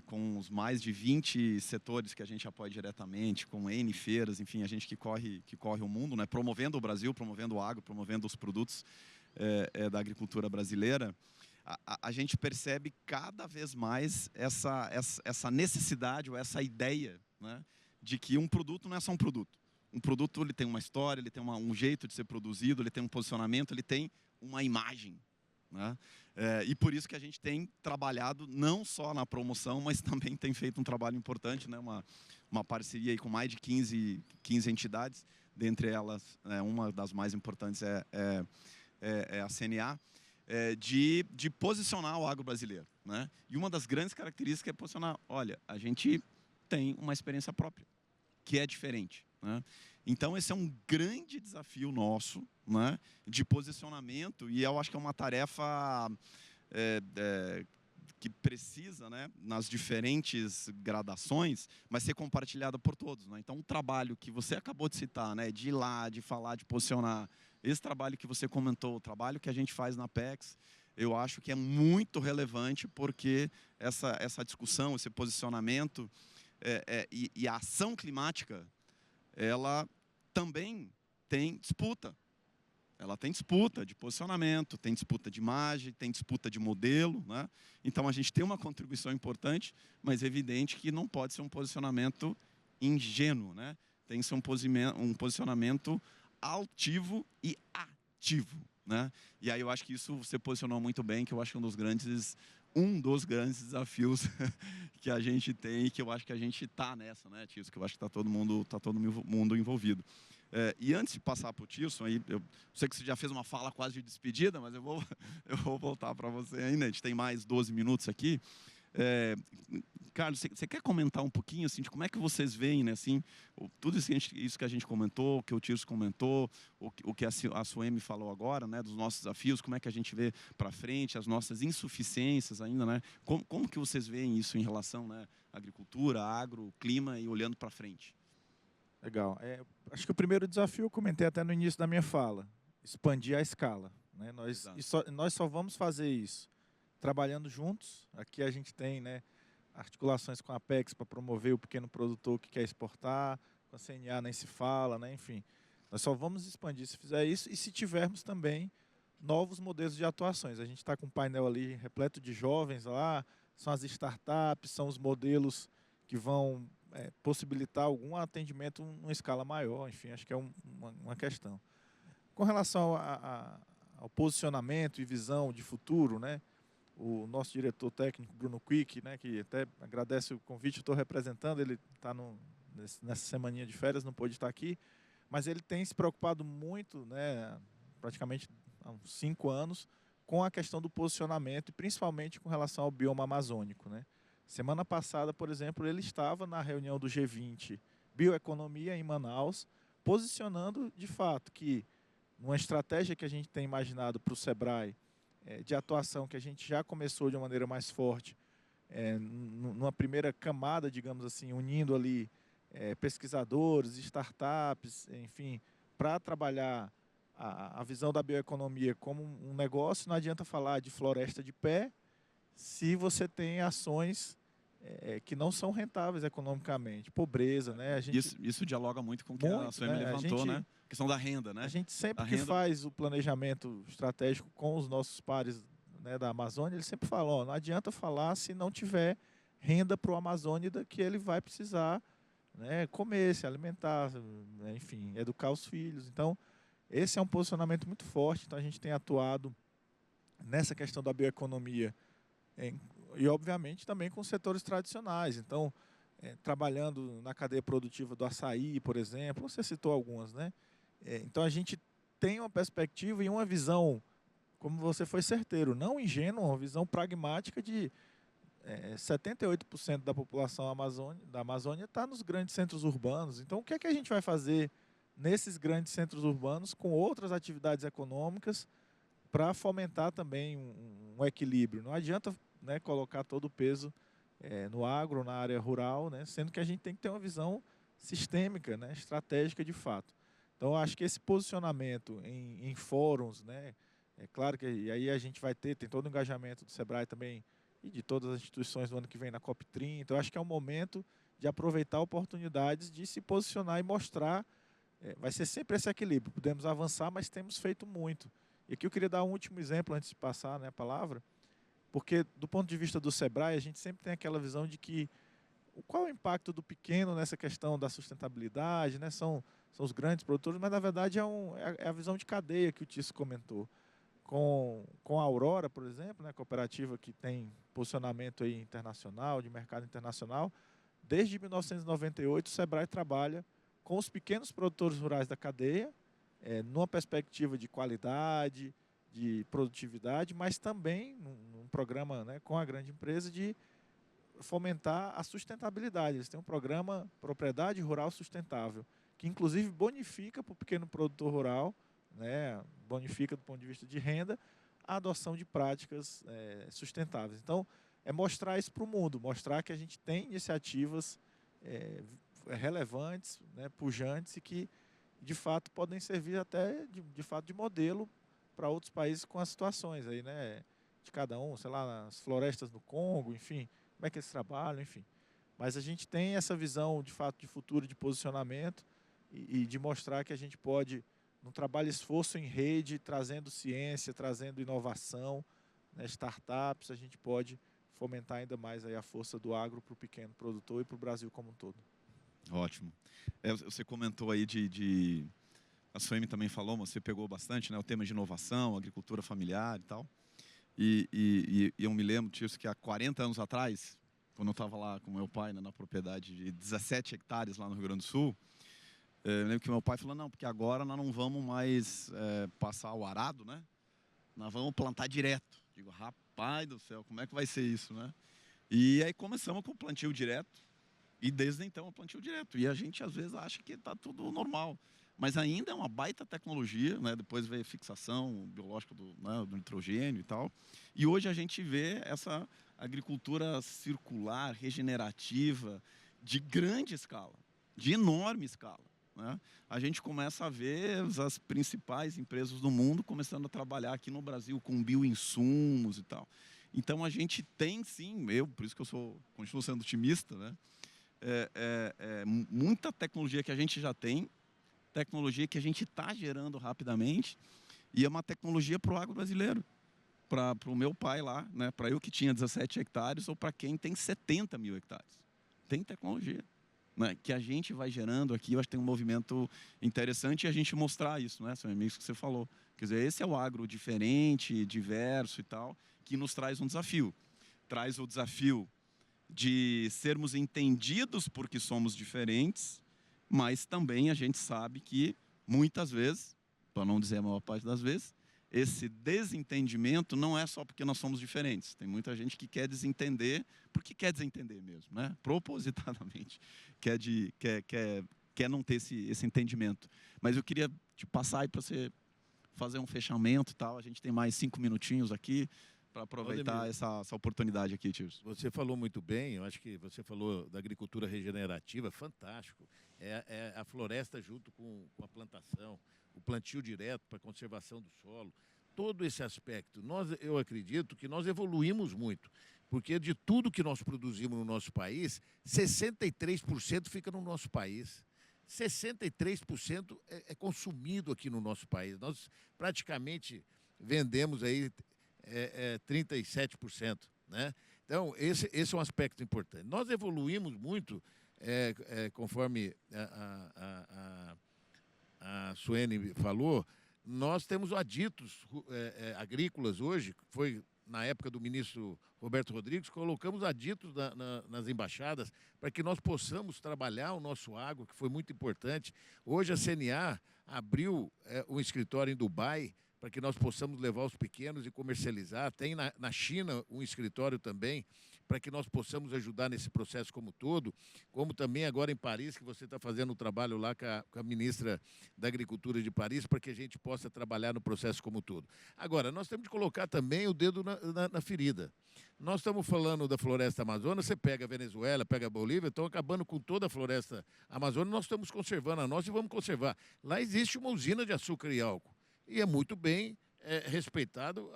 com os mais de 20 setores que a gente apoia diretamente, com N feiras, enfim, a gente que corre o mundo, né? Promovendo o Brasil, promovendo o agro, promovendo os produtos da agricultura brasileira. A gente percebe cada vez mais essa necessidade ou essa ideia, né, de que um produto não é só um produto. Um produto, ele tem uma história, ele tem um jeito de ser produzido, ele tem um posicionamento, ele tem uma imagem, né? E por isso que a gente tem trabalhado não só na promoção, mas também tem feito um trabalho importante, né, uma parceria aí com mais de 15 entidades, dentre elas, uma das mais importantes é a CNA, de posicionar o agro brasileiro, né? E uma das grandes características é posicionar, olha, a gente tem uma experiência própria, que é diferente, né? Então, esse é um grande desafio nosso, né, de posicionamento, e eu acho que é uma tarefa que precisa, né, nas diferentes gradações, mas ser compartilhada por todos, né? Então, o trabalho que você acabou de citar, né, de ir lá, de falar, de posicionar, esse trabalho que você comentou, o trabalho que a gente faz na Apex, eu acho que é muito relevante, porque essa discussão, esse posicionamento e a ação climática, ela também tem disputa. Ela tem disputa de posicionamento, tem disputa de imagem, tem disputa de modelo, né? Então, a gente tem uma contribuição importante, mas é evidente que não pode ser um posicionamento ingênuo, né? Tem que ser um posicionamento altivo e ativo, né? E aí eu acho que isso você posicionou muito bem, que eu acho que é um dos grandes desafios que a gente tem, e que eu acho que a gente está nessa, né, Tirso? Que eu acho que está todo mundo envolvido. E antes de passar para o Tirso, aí eu sei que você já fez uma fala quase de despedida, mas eu vou voltar para você ainda. A gente tem mais 12 minutos aqui. Carlos, você quer comentar um pouquinho assim, de como é que vocês veem, né, assim, tudo isso que a gente comentou, que o Tirso comentou, o que a Suemi falou agora, né, dos nossos desafios, como é que a gente vê para frente, as nossas insuficiências ainda, né? Como que vocês veem isso em relação, né, à agricultura, agro, clima e olhando para frente? Legal. Acho que o primeiro desafio eu comentei até no início da minha fala, expandir a escala, né? Nós só vamos fazer isso trabalhando juntos. Aqui a gente tem, né, articulações com a Apex para promover o pequeno produtor que quer exportar, com a CNA nem se fala, né? Enfim, nós só vamos expandir se fizer isso e se tivermos também novos modelos de atuações. A gente está com um painel ali repleto de jovens lá, são as startups, são os modelos que vão possibilitar algum atendimento numa escala maior. Enfim, acho que é uma questão. Com relação ao posicionamento e visão de futuro, né? O nosso diretor técnico, Bruno Quick, né, que até agradece o convite, estou representando, ele está nessa semaninha de férias, não pôde estar aqui, mas ele tem se preocupado muito, né, praticamente há uns 5 anos, com a questão do posicionamento, e principalmente com relação ao bioma amazônico, né. Semana passada, por exemplo, ele estava na reunião do G20 Bioeconomia em Manaus, posicionando de fato que, numa estratégia que a gente tem imaginado para o SEBRAE, de atuação que a gente já começou de uma maneira mais forte, numa primeira camada, digamos assim, unindo ali pesquisadores, startups, enfim, para trabalhar a visão da bioeconomia como um negócio. Não adianta falar de floresta de pé se você tem ações que não são rentáveis economicamente, pobreza, né? Isso dialoga muito com o que a Suemi levantou, né? A questão da renda, né? A gente sempre que faz o planejamento estratégico com os nossos pares, né, da Amazônia, eles sempre falam, não adianta falar se não tiver renda para o amazônida, que ele vai precisar, né, comer, se alimentar, né, enfim, educar os filhos. Então, esse é um posicionamento muito forte. Então, a gente tem atuado nessa questão da bioeconomia e, obviamente, também com setores tradicionais. Então, trabalhando na cadeia produtiva do açaí, por exemplo, você citou algumas, né? Então, a gente tem uma perspectiva e uma visão, como você foi certeiro, não ingênua, uma visão pragmática de 78% da população da Amazônia está nos grandes centros urbanos. Então, o que é que a gente vai fazer nesses grandes centros urbanos com outras atividades econômicas para fomentar também um equilíbrio? Não adianta, né, colocar todo o peso no agro, na área rural, né, sendo que a gente tem que ter uma visão sistêmica, né, estratégica de fato. Então, eu acho que esse posicionamento em fóruns, né, é claro que e aí a gente tem todo o engajamento do SEBRAE também e de todas as instituições do ano que vem na COP30. Então, eu acho que é um momento de aproveitar oportunidades de se posicionar e mostrar. Vai ser sempre esse equilíbrio. Podemos avançar, mas temos feito muito. E aqui eu queria dar um último exemplo antes de passar, né, a palavra, porque do ponto de vista do SEBRAE, a gente sempre tem aquela visão de que qual é o impacto do pequeno nessa questão da sustentabilidade, né? São os grandes produtores, mas na verdade é a visão de cadeia que o Tirso comentou. Com a Aurora, por exemplo, né, cooperativa que tem posicionamento aí internacional, de mercado internacional, desde 1998 o SEBRAE trabalha com os pequenos produtores rurais da cadeia, numa perspectiva de qualidade, de produtividade, mas também num programa, né, com a grande empresa de fomentar a sustentabilidade. Eles têm um programa Propriedade Rural Sustentável, que inclusive bonifica para o pequeno produtor rural, né, bonifica do ponto de vista de renda, a adoção de práticas sustentáveis. Então, é mostrar isso para o mundo, mostrar que a gente tem iniciativas relevantes, né, pujantes e que, de fato, podem servir até, de fato, de modelo para outros países com as situações aí, né, de cada um, sei lá, nas florestas no Congo, enfim, como é que eles trabalham, enfim. Mas a gente tem essa visão, de fato, de futuro, de posicionamento e de mostrar que a gente pode, num trabalho esforço em rede, trazendo ciência, trazendo inovação, né, startups, a gente pode fomentar ainda mais aí a força do agro para o pequeno produtor e para o Brasil como um todo. Ótimo. Você comentou aí a Suemi também falou, você pegou bastante, né, o tema de inovação, agricultura familiar e tal. E eu me lembro disso que há 40 anos atrás, quando eu estava lá com meu pai, né, na propriedade de 17 hectares lá no Rio Grande do Sul, eu lembro que meu pai falou, não, porque agora nós não vamos mais passar o arado, né? Nós vamos plantar direto. Digo, rapaz do céu, como é que vai ser isso, né? E aí começamos com o plantio direto. E desde então o plantio direto. E a gente às vezes acha que está tudo normal. Mas ainda é uma baita tecnologia, né? Depois veio a fixação biológica do nitrogênio e tal. E hoje a gente vê essa agricultura circular, regenerativa, de grande escala, de enorme escala, né? A gente começa a ver as principais empresas do mundo começando a trabalhar aqui no Brasil com bioinsumos e tal. Então a gente tem sim, por isso que eu continuo sendo otimista, né? Muita tecnologia que a gente já tem, tecnologia que a gente está gerando rapidamente, e é uma tecnologia para o agro brasileiro, para o meu pai lá, né? Para eu que tinha 17 hectares ou para quem tem 70 mil hectares. Tem tecnologia, né, que a gente vai gerando aqui. Eu acho que tem um movimento interessante e a gente mostrar isso, né? É isso que você falou. Quer dizer, esse é o agro diferente, diverso e tal, que nos traz um desafio. Traz o desafio de sermos entendidos porque somos diferentes, mas também a gente sabe que, muitas vezes, para não dizer a maior parte das vezes, esse desentendimento não é só porque nós somos diferentes. Tem muita gente que quer desentender, porque quer desentender mesmo, né? Propositadamente. Quer não ter esse entendimento. Mas eu queria te passar aí para você fazer um fechamento e tal. A gente tem mais 5 minutinhos aqui para aproveitar essa oportunidade aqui, Tirso. Você falou muito bem, eu acho que você falou da agricultura regenerativa, fantástico. É a floresta junto com a plantação, o plantio direto para a conservação do solo, todo esse aspecto. Eu acredito que nós evoluímos muito, porque de tudo que nós produzimos no nosso país, 63% fica no nosso país. 63% é consumido aqui no nosso país. Nós praticamente vendemos aí 37%, né? Então, esse é um aspecto importante. Nós evoluímos muito, conforme a Sueni falou, nós temos aditos agrícolas hoje, foi na época do ministro Roberto Rodrigues, colocamos aditos nas embaixadas para que nós possamos trabalhar o nosso agro, que foi muito importante. Hoje a CNA abriu um escritório em Dubai para que nós possamos levar os pequenos e comercializar. Tem na China um escritório também, para que nós possamos ajudar nesse processo como todo, como também agora em Paris, que você está fazendo um trabalho lá com a ministra da Agricultura de Paris, para que a gente possa trabalhar no processo como todo. Agora, nós temos de colocar também o dedo na ferida. Nós estamos falando da floresta amazônica, você pega a Venezuela, pega a Bolívia, estão acabando com toda a floresta amazônica, nós estamos conservando a nossa e vamos conservar. Lá existe uma usina de açúcar e álcool, e é muito bem respeitado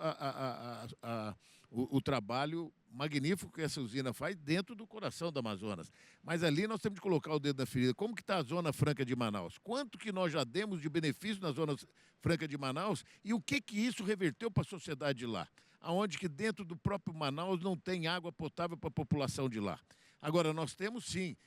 o trabalho magnífico que essa usina faz dentro do coração do Amazonas. Mas ali nós temos de colocar o dedo na ferida. Como que está a Zona Franca de Manaus? Quanto que nós já demos de benefício na Zona Franca de Manaus e o que isso reverteu para a sociedade de lá? Aonde que dentro do próprio Manaus não tem água potável para a população de lá. Agora, nós temos sim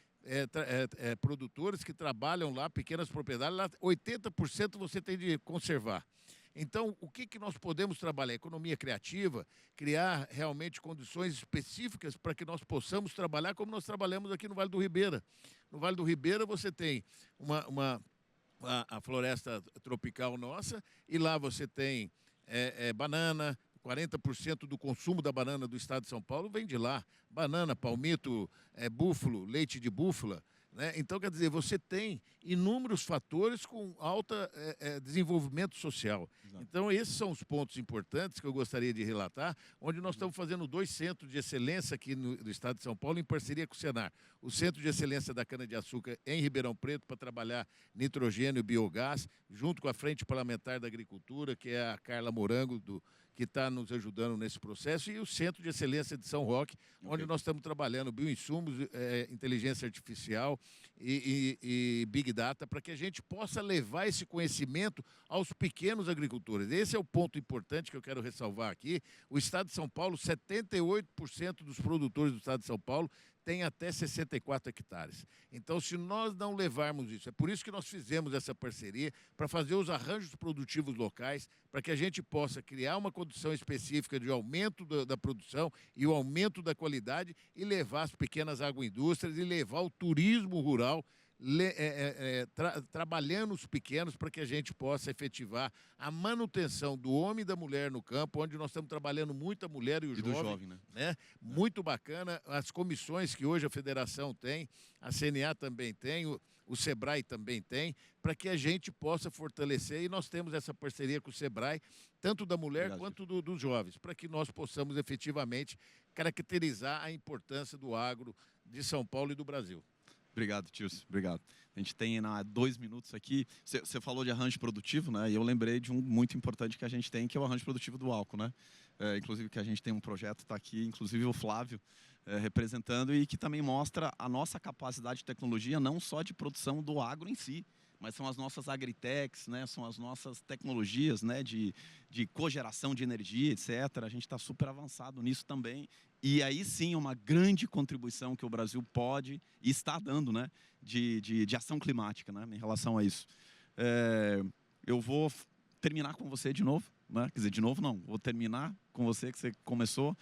produtores que trabalham lá, pequenas propriedades, lá 80% você tem de conservar. Então, o que nós podemos trabalhar? Economia criativa, criar realmente condições específicas para que nós possamos trabalhar como nós trabalhamos aqui no Vale do Ribeira. No Vale do Ribeira você tem a floresta tropical nossa e lá você tem banana. 40% do consumo da banana do estado de São Paulo vem de lá. Banana, palmito, búfalo, leite de búfala. né? Então, quer dizer, você tem inúmeros fatores com alto desenvolvimento social. Exato. Então, esses são os pontos importantes que eu gostaria de relatar, onde nós estamos fazendo 2 centros de excelência aqui no estado de São Paulo, em parceria com o Senar. O Centro de Excelência da Cana-de-Açúcar em Ribeirão Preto, para trabalhar nitrogênio e biogás, junto com a Frente Parlamentar da Agricultura, que é a Carla Morango, que está nos ajudando nesse processo, e o Centro de Excelência de São Roque, onde nós estamos trabalhando bioinsumos, inteligência artificial e Big Data, para que a gente possa levar esse conhecimento aos pequenos agricultores. Esse é o ponto importante que eu quero ressalvar aqui. O Estado de São Paulo, 78% dos produtores do Estado de São Paulo tem até 64 hectares. Então, se nós não levarmos isso, é por isso que nós fizemos essa parceria, para fazer os arranjos produtivos locais, para que a gente possa criar uma condição específica de aumento da produção e o aumento da qualidade e levar as pequenas agroindústrias e levar o turismo rural trabalhando os pequenos para que a gente possa efetivar a manutenção do homem e da mulher no campo, onde nós estamos trabalhando muito a mulher e o jovem. do jovem, né? Muito bacana. As comissões que hoje a federação tem, a CNA também tem, o SEBRAE também tem, para que a gente possa fortalecer, e nós temos essa parceria com o SEBRAE, tanto da mulher Obrigado, quanto dos jovens, para que nós possamos efetivamente caracterizar a importância do agro de São Paulo e do Brasil. Obrigado, Tirso. Obrigado. A gente tem 2 minutos aqui. Você falou de arranjo produtivo, né? E eu lembrei de um muito importante que a gente tem, que é o arranjo produtivo do álcool, né? Inclusive que a gente tem um projeto, está aqui, inclusive o Flávio representando, e que também mostra a nossa capacidade de tecnologia, não só de produção do agro em si, mas são as nossas agritechs, né? São as nossas tecnologias, né? de cogeração de energia, etc. A gente está super avançado nisso também. E aí sim, uma grande contribuição que o Brasil pode e está dando, né? de ação climática, né? Em relação a isso. Eu vou terminar com você de novo, né? Quer dizer, de novo não, vou terminar com você, que você começou.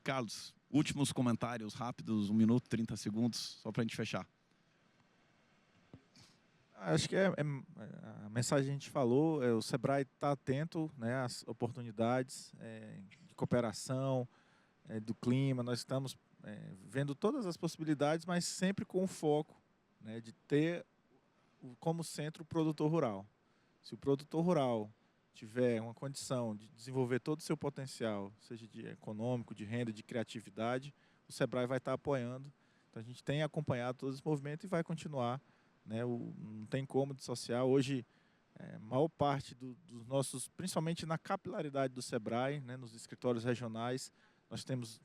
Carlos, últimos comentários rápidos, 1 minuto, 30 segundos, só para a gente fechar. Acho que a mensagem que a gente falou, o SEBRAE está atento, né, às oportunidades de cooperação, do clima. Nós estamos vendo todas as possibilidades, mas sempre com o foco, né, de ter como centro o produtor rural. Se o produtor rural tiver uma condição de desenvolver todo o seu potencial, seja de econômico, de renda, de criatividade, o SEBRAE vai estar apoiando. Então a gente tem acompanhado todo esse movimento e vai continuar. Né, não tem como dissociar. Hoje, a maior parte dos nossos, principalmente na capilaridade do SEBRAE, né, nos escritórios regionais, nós temos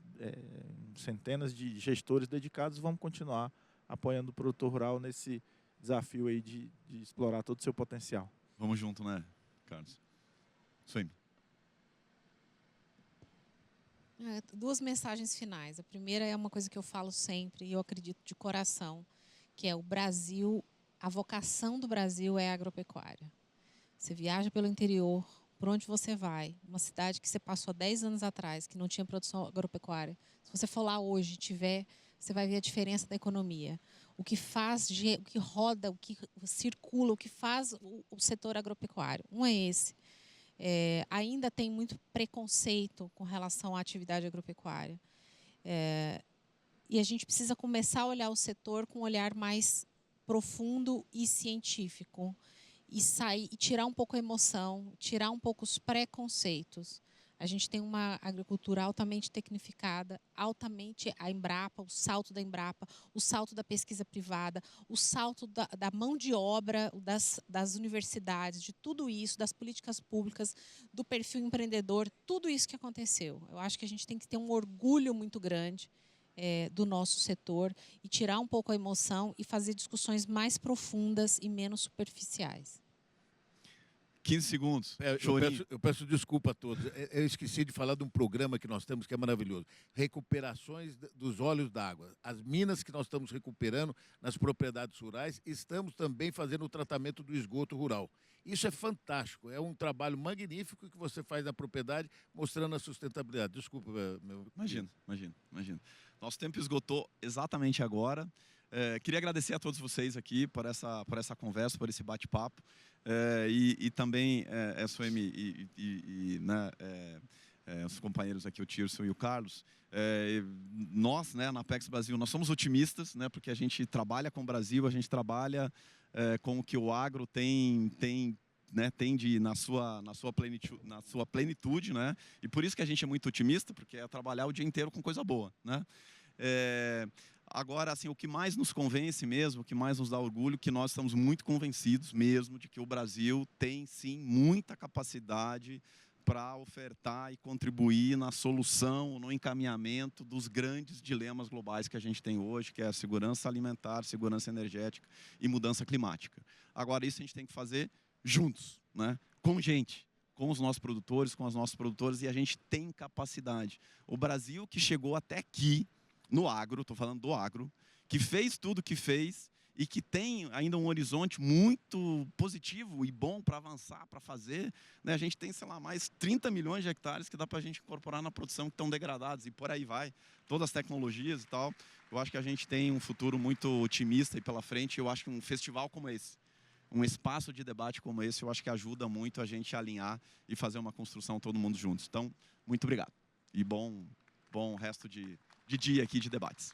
centenas de gestores dedicados. Vamos continuar apoiando o produtor rural nesse desafio aí de explorar todo o seu potencial. Vamos junto, né, Carlos? Suemi. 2 mensagens finais. A primeira é uma coisa que eu falo sempre e eu acredito de coração, que é o Brasil, a vocação do Brasil é a agropecuária. Você viaja pelo interior, por onde você vai, uma cidade que você passou 10 anos atrás, que não tinha produção agropecuária, se você for lá hoje e você vai ver a diferença da economia. O que faz, o que roda, o que circula, o que faz o setor agropecuário. Um é esse. Ainda tem muito preconceito com relação à atividade agropecuária. E a gente precisa começar a olhar o setor com um olhar mais profundo e científico e tirar um pouco a emoção, tirar um pouco os preconceitos. A gente tem uma agricultura altamente tecnificada, altamente a Embrapa, o salto da Embrapa, o salto da pesquisa privada, o salto da mão de obra das universidades, de tudo isso, das políticas públicas, do perfil empreendedor, tudo isso que aconteceu. Eu acho que a gente tem que ter um orgulho muito grande do nosso setor e tirar um pouco a emoção e fazer discussões mais profundas e menos superficiais. 15 segundos. Eu peço desculpa a todos. Eu esqueci de falar de um programa que nós temos que é maravilhoso. Recuperações dos óleos d'água. As minas que nós estamos recuperando nas propriedades rurais, estamos também fazendo o tratamento do esgoto rural. Isso é fantástico. É um trabalho magnífico que você faz na propriedade, mostrando a sustentabilidade. Desculpa, meu... Imagina. Nosso tempo esgotou exatamente agora. Queria agradecer a todos vocês aqui por essa conversa, por esse bate-papo. E também, SOM, né, os companheiros aqui, o Tirso e o Carlos, nós, né, na Apex Brasil, nós somos otimistas, né, porque a gente trabalha com o Brasil, a gente trabalha com o que o agro tem na sua plenitude, né, e por isso que a gente é muito otimista, porque é trabalhar o dia inteiro com coisa boa, né. Agora, assim, o que mais nos convence mesmo, o que mais nos dá orgulho, que nós estamos muito convencidos mesmo de que o Brasil tem, sim, muita capacidade para ofertar e contribuir na solução, no encaminhamento dos grandes dilemas globais que a gente tem hoje, que é a segurança alimentar, segurança energética e mudança climática. Agora, isso a gente tem que fazer juntos, né? Com gente, com os nossos produtores, com as nossas produtoras, e a gente tem capacidade. O Brasil que chegou até aqui, no agro, estou falando do agro, que fez tudo o que fez e que tem ainda um horizonte muito positivo e bom para avançar, para fazer, né? A gente tem, sei lá, mais 30 milhões de hectares que dá para a gente incorporar na produção, que estão degradados, e por aí vai, todas as tecnologias e tal. Eu acho que a gente tem um futuro muito otimista aí pela frente. Eu acho que um festival como esse, um espaço de debate como esse, eu acho que ajuda muito a gente a alinhar e fazer uma construção todo mundo juntos. Então, muito obrigado. E bom resto de dia aqui de debates.